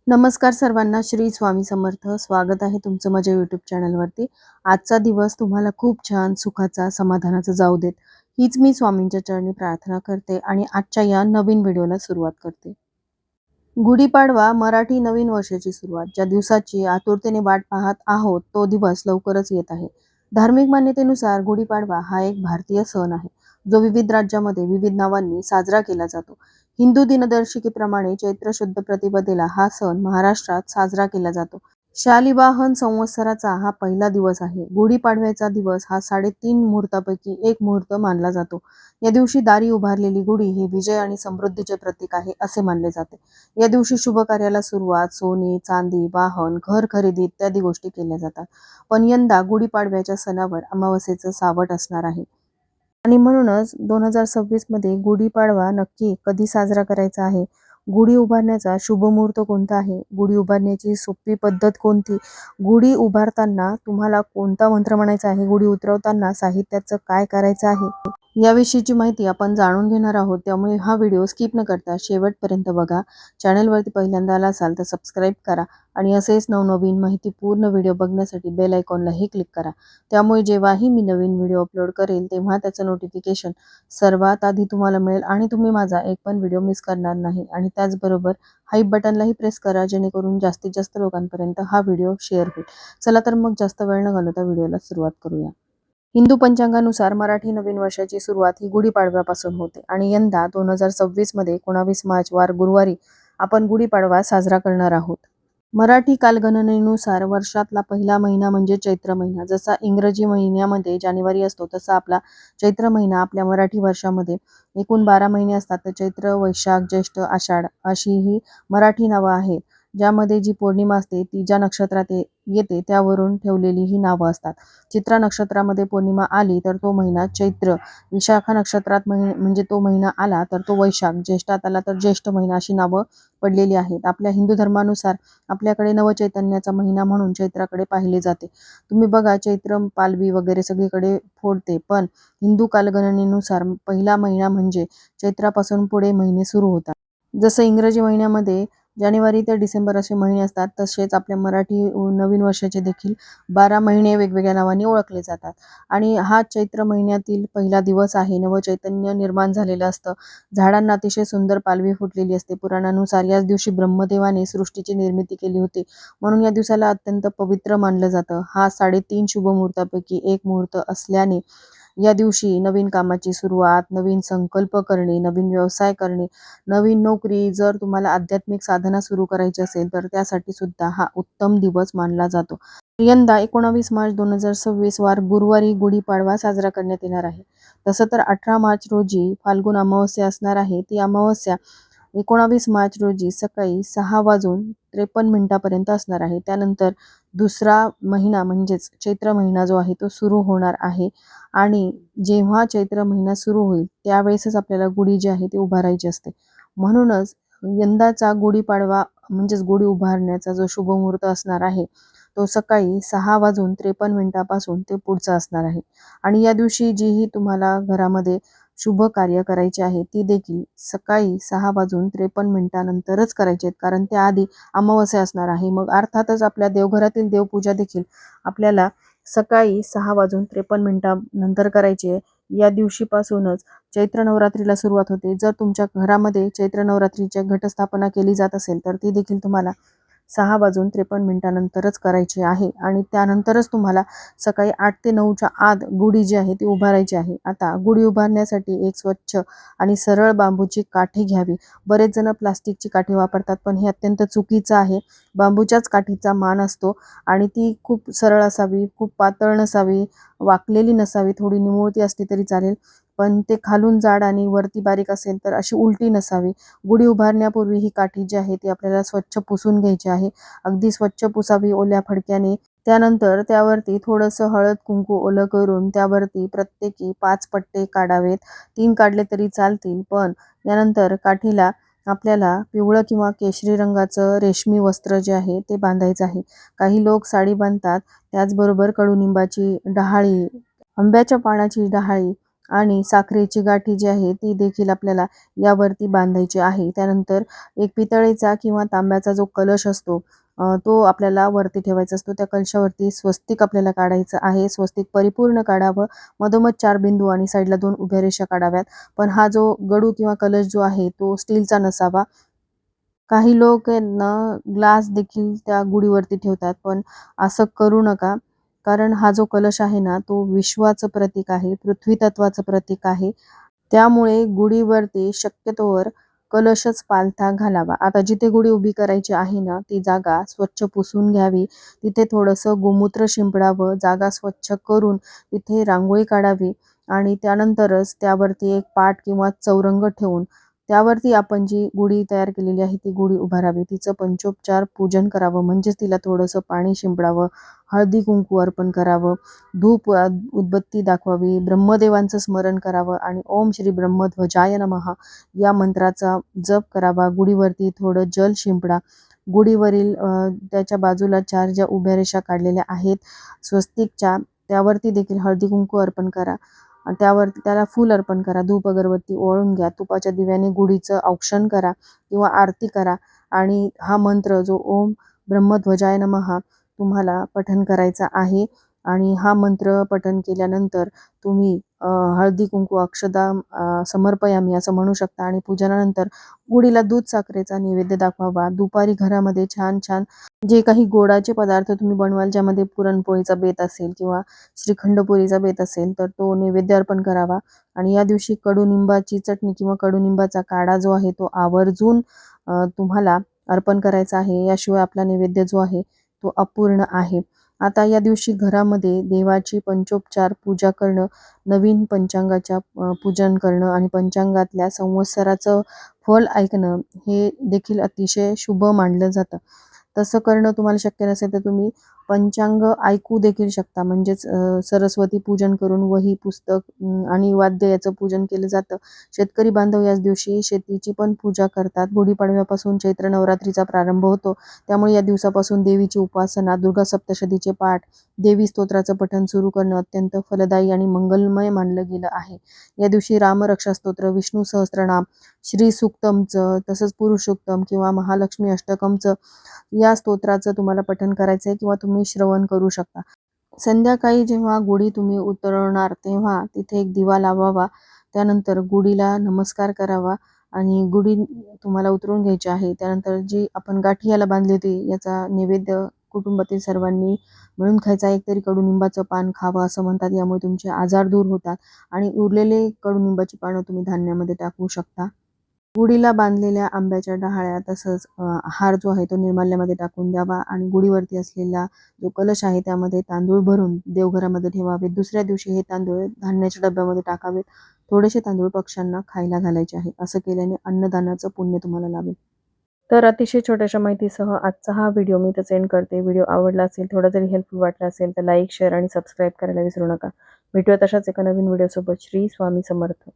नमस्कार सर्वांना, श्री स्वामी समर्थ. स्वागत आहे तुमचं माझ्या यूट्यूब चॅनलवरती. आजचा दिवस तुम्हाला खूप छान, सुखाचा, समाधानाचा जाऊ देत, हीच मी स्वामींच्या चरणी प्रार्थना करते आणि आजच्या या नवीन व्हिडिओला सुरुवात करते. गुढीपाडवा मराठी नवीन वर्षाची सुरुवात, ज्या दिवसाची आतुरतेने वाट पाहत आहोत तो दिवस लवकरच येत आहे. धार्मिक मान्यतेनुसार गुढीपाडवा हा एक भारतीय सण आहे, जो विविध राज्यामध्ये विविध नावांनी साजरा केला जातो. हिंदू दिनदर्शिकेप्रमाणे चैत्र शुद्ध प्रतिपदेला हा सण महाराष्ट्रात साजरा केला जातो. शालिवाहन संवत्सराचा हा पहिला दिवस आहे. गुढीपाडव्याचा दिवस हा 3.5 मुहूर्तापैकी एक मुहूर्त मानला जातो. या दिवशी दारी उभारलेली गुढी हे विजय आणि समृद्धीचे प्रतीक आहे असे मानले जाते. या दिवशी शुभ कार्याला सुरुवात, सोने, चांदी, वाहन, घर खरेदी इत्यादी गोष्टी केल्या जातात. पण यंदा गुढीपाडव्याच्या सणावर अमावस्येचं सावट असणार आहे. आणि म्हणूनच 2026 मध्ये गुढीपाडवा नक्की कधी साजरा करायचा आहे? गुढी उभारण्याचा शुभ मुहूर्त कोणता आहे? गुढी उभारण्याची सोपी पद्धत कोणती? गुढी उभारताना तुम्हाला कोणता मंत्र म्हणायचा आहे? गुढी उतरवताना साहित्याचं काय करायचं आहे? याविषयीची माहिती आपण जाणून घेणार आहोत, त्यामुळे हा व्हिडिओ स्किप न करता शेवटपर्यंत बघा. चॅनलवरती पहिल्यांदा आला असाल तर सबस्क्राईब करा आणि असेच नवनवीन माहितीपूर्ण व्हिडिओ बघण्यासाठी बेल आयकॉनलाही क्लिक करा. त्यामुळे जेव्हाही मी नवीन व्हिडिओ अपलोड करेल तेव्हा त्याचं नोटिफिकेशन सर्वात आधी तुम्हाला मिळेल आणि तुम्ही माझा एक पण व्हिडिओ मिस करणार नाही. आणि त्याचबरोबर हाईप बटनलाही प्रेस करा, जेणेकरून जास्तीत जास्त लोकांपर्यंत हा व्हिडिओ शेअर होईल. चला तर मग जास्त वेळ न घालवता व्हिडिओला सुरुवात करूया. हिंदू पंचांगानुसार मराठी नवीन वर्षाची सुरुवात ही गुढीपाडव्यापासून होते आणि यंदा 2026 मध्ये 19 मार्च वार गुरुवारी आपण गुढीपाडवा साजरा करणार आहोत. मराठी कालगणनेनुसार वर्षातला पहिला महिना म्हणजे चैत्र महिना. जसा इंग्रजी महिन्यामध्ये जानेवारी असतो, तसा आपला चैत्र महिना आपल्या मराठी वर्षामध्ये एकूण 12 महिने असतात. तर चैत्र, वैशाख, ज्येष्ठ, आषाढ अशी ही मराठी नावं आहेत. ज्यामध्ये जी पौर्णिमा असते ती ज्या नक्षत्रात येते त्यावरून ठेवलेली ही नावं असतात. चित्रा नक्षत्रामध्ये पौर्णिमा आली तर तो महिना चैत्र, विशाखा नक्षत्रात म्हणजे तो महिना आला तर तो वैशाख, ज्येष्ठात आला तर ज्येष्ठ महिना अशी नावं पडलेली आहेत. आपल्या हिंदू धर्मानुसार आपल्याकडे नवचैतन्याचा महिना म्हणून चैत्राकडे पाहिले जाते. तुम्ही बघा, चैत्र पालवी वगैरे सगळीकडे फोडते, पण हिंदू कालगणनेनुसार पहिला महिना म्हणजे चैत्रापासून पुढे महिने सुरू होतात. जसं इंग्रजी महिन्यामध्ये जानेवारी ते डिसेंबर असे महिने असतात, तसेच आपल्या मराठी नवीन वर्षाचे देखील 12 महिने वेगवेगळ्या नावाने ओळखले जातात. आणि हा चैत्र महिन्यातील पहिला दिवस आहे. नवचैतन्य निर्माण झालेलं असतं. झाडांना अतिशय सुंदर पालवी फुटलेली असते. पुराणानुसार याच दिवशी ब्रह्मदेवाने सृष्टीची निर्मिती केली होती, म्हणून या दिवसाला अत्यंत पवित्र मानलं जातं. हा 3.5 शुभ मुहूर्तापैकी एक मुहूर्त असल्याने या दिवशी नवीन कामाची सुरुवात, नवीन संकल्प करणे, नवीन व्यवसाय करणे, नवीन नोकरी, जर तुम्हाला आध्यात्मिक साधना सुरू करायची असेल तर त्यासाठी सुद्धा हा उत्तम दिवस मानला जातो. यंदा 19 मार्च 2026 वार गुरुवारी गुढीपाडवा साजरा करण्यात येणार आहे. तसं तर 18 मार्च रोजी फाल्गुन अमावस्या असणार आहे. ती अमावस्या 19 मार्च रोजी सकाळी 6:53 असणार आहे. त्यानंतर दुसरा महिना म्हणजेच चैत्र महिना जो आहे तो सुरू होणार आहे. आणि जेव्हा चैत्र महिना सुरू होईल त्यावेळेसच आपल्याला गुढी जी आहे ती उभारायची असते. म्हणूनच यंदाचा गुढीपाडवा म्हणजेच गुढी उभारण्याचा जो शुभ मुहूर्त असणार आहे तो सकाळी 6:53 ते पुढचा असणार आहे. आणि या दिवशी जीही तुम्हाला घरामध्ये शुभ कार्य करायचे आहे ती देखील सकाळी 6:53 नंतरच करायचे आहेत, कारण त्याआधी अमावस्या असणार आहे. मग अर्थातच आपल्या देवघरातील देवपूजा देखील आपल्याला सकाळी 6:53 नंतर करायची आहे. या दिवशीपासूनच चैत्र नवरात्रीला सुरुवात होते. जर तुमच्या घरामध्ये चैत्र नवरात्रीची घटस्थापना केली जात असेल तर ती देखील तुम्हाला 6:53 नंतरच करायची आहे. आणि त्यानंतरच तुम्हाला सकाळी 8 ते 9च्या आत गुढी जी आहे ती उभारायची आहे. आता गुढी उभारण्यासाठी एक स्वच्छ आणि सरळ बांबूची काठी घ्यावी. बरेच जण प्लास्टिकची काठी वापरतात, पण हे अत्यंत चुकीचं आहे. बांबूच्याच काठीचा मान असतो आणि ती खूप सरळ असावी, खूप पातळ नसावी, वाकलेली नसावी, थोडी निमुळती असली तरी चालेल, पण ते खालून जाड आणि वरती बारीक असेल तर अशी उलटी नसावी. गुढी उभारण्यापूर्वी ही काठी जी आहे ती आपल्याला स्वच्छ पुसून घ्यायची आहे. अगदी स्वच्छ पुसावी ओल्या फडक्याने. त्यानंतर त्यावरती थोडंसं हळद कुंकू ओलं करून त्यावरती प्रत्येकी 5 पट्टे काढावेत. 3 काढले तरी चालतील, पण यानंतर काठीला आपल्याला पिवळं किंवा केशरी रंगाचं रेशमी वस्त्र जे आहे ते बांधायचं आहे. काही लोक साडी बांधतात, त्याचबरोबर कडुनिंबाची डहाळी, आंब्याच्या पानाची डहाळी आणि साखरेची गाठी जी आहे ती देखील आपल्याला यावरती बांधायची आहे. त्यानंतर एक पितळेचा किंवा तांब्याचा जो कलश असतो तो आपल्याला वरती ठेवायचा असतो. त्या कलशावरती स्वस्तिक आपल्याला काढायचं आहे. स्वस्तिक परिपूर्ण काढावं. मधोमध 4 बिंदू आणि साईडला 2 उभ्या रेषा काढाव्यात. पण हा जो गडू किंवा कलश जो आहे तो स्टीलचा नसावा. काही लोक आहेत ना ग्लास देखील त्या गुढीवरती ठेवतात, पण असं करू नका. कारण हा जो कलश आहे ना तो विश्वाचं प्रतीक आहे, पृथ्वी तत्वाचं प्रतीक आहे. त्यामुळे गुढीवरती शक्यतोवर कलशच पालथा घालावा. आता जिथे गुढी उभी करायची आहे ना ती जागा स्वच्छ पुसून घ्यावी. तिथे थोडंसं गोमूत्र शिंपडावं. जागा स्वच्छ करून तिथे रांगोळी काढावी आणि त्यानंतरच त्यावरती एक पाट किंवा चौरंग ठेवून त्यावरती आपण जी गुढी तयार केलेली आहे ती गुढी उभारावी. तिचं पंचोपचार पूजन करावं, म्हणजेच तिला थोडंसं पाणी शिंपडावं, हळदी कुंकू अर्पण करावं, धूप उदबत्ती दाखवावी, ब्रह्मदेवांचं स्मरण करावं आणि ओम श्री ब्रह्मध्वजाय नमः या मंत्राचा जप करावा. गुढीवरती थोडं जल शिंपडा. गुढीवरील त्याच्या बाजूला 4 ज्या उभ्या रेषा काढलेल्या आहेत स्वस्तिकच्या त्यावरती देखील हळदी कुंकू अर्पण करा. त्यावरती त्याला फूल अर्पण करा. धूप अगरबत्ती ओवाळून घ्या. तुपाच्या दिव्याने गुढीचं औक्षण करा किंवा आरती करा आणि हा मंत्र जो ओम ब्रह्मध्वजाय नमः तुम्हाला पठण करायचा आहे. आणि हा मंत्र पठण केल्यानंतर तुम्ही हळदी कुंकू अक्षदा समर्पयामी असं म्हणू शकता आणि पूजनानंतर गुढीला दूध साखरेचा नैवेद्य दाखवावा. दुपारी घरामध्ये छान छान जे काही गोडाचे पदार्थ तुम्ही बनवाल, ज्यामध्ये पुरणपोळीचा बेत असेल किंवा श्रीखंडपुरीचा बेत असेल तर तो नैवेद्य अर्पण करावा. आणि या दिवशी कडुनिंबाची चटणी किंवा कडुनिंबाचा काढा जो आहे तो आवर्जून तुम्हाला अर्पण करायचा आहे. याशिवाय आपला नैवेद्य जो आहे तो अपूर्ण आहे. आता या दिवशी घरामध्ये देवाची पंचोपचार पूजा करणं, नवीन पंचांगाच्या पूजन करणं आणि पंचांगातल्या संवत्सराचं फल ऐकणं हे देखील अतिशय शुभ मानलं जातं. तसं करणं तुम्हाला शक्य नसेल तर तुम्ही पंचांग ऐकू देखील शकता. म्हणजेच सरस्वती पूजन करून वही, पुस्तक आणि वाद्य याचं पूजन केलं जातं. शेतकरी बांधव याच दिवशी शेतीची पण पूजा करतात. गुढीपाडव्यापासून चैत्र नवरात्रीचा प्रारंभ होतो. त्यामुळे या दिवसापासून देवीची उपासना, दुर्गा सप्तशतीचे पाठ, देवी स्तोत्राचं पठण सुरू करणं अत्यंत फलदायी आणि मंगलमय मानलं गेलं आहे. या दिवशी रामरक्षा स्तोत्र, विष्णू सहस्त्रनाम, श्री सूक्तमचं तसंच पुरुष सूक्तम किंवा महालक्ष्मी अष्टकमचं या स्तोत्राचं तुम्हाला पठण करायचं आहे किंवा तुम्ही श्रवण करू शकता. संध्याकाळी जेव्हा गुढी तुम्ही उतरवणार तेव्हा तिथे एक दिवा लावावा. त्यानंतर गुढीला नमस्कार करावा आणि गुढी तुम्हाला उतरवून घ्यायची आहे. त्यानंतर जी आपण गाठी याला बांधली होती याचा नैवेद्य कुटुंबातील सर्वांनी मिळून खायचा. एक तरी कडुनिंबाचं पान खावं असं म्हणतात. यामुळे तुमचे आजार दूर होतात आणि उरलेले कडुनिंबाची पानं तुम्ही धान्यामध्ये टाकू शकता. गुढीला बांधलेल्या आंब्याच्या डहाळ्या तसंच हार जो आहे तो निर्माल्यामध्ये टाकून द्यावा आणि गुढीवरती असलेला जो कलश आहे त्यामध्ये तांदूळ भरून देवघरामध्ये ठेवावे. दुसऱ्या दिवशी हे तांदूळ धान्याच्या डब्यामध्ये टाकावेत. थोडेसे तांदूळ पक्ष्यांना खायला घालायचे आहे. असं केल्याने अन्नदानाचं पुण्य तुम्हाला लाभेल. तर अतिशय छोट्याशा माहितीसह आजचा हा व्हिडिओ मी इथं एंड करते. व्हिडिओ आवडला असेल, थोडा जरी हेल्पफुल वाटला असेल तर लाईक, शेअर आणि सबस्क्राईब करायला विसरू नका. भेटूया तशाच एका नवीन व्हिडिओसोबत. श्री स्वामी समर्थ.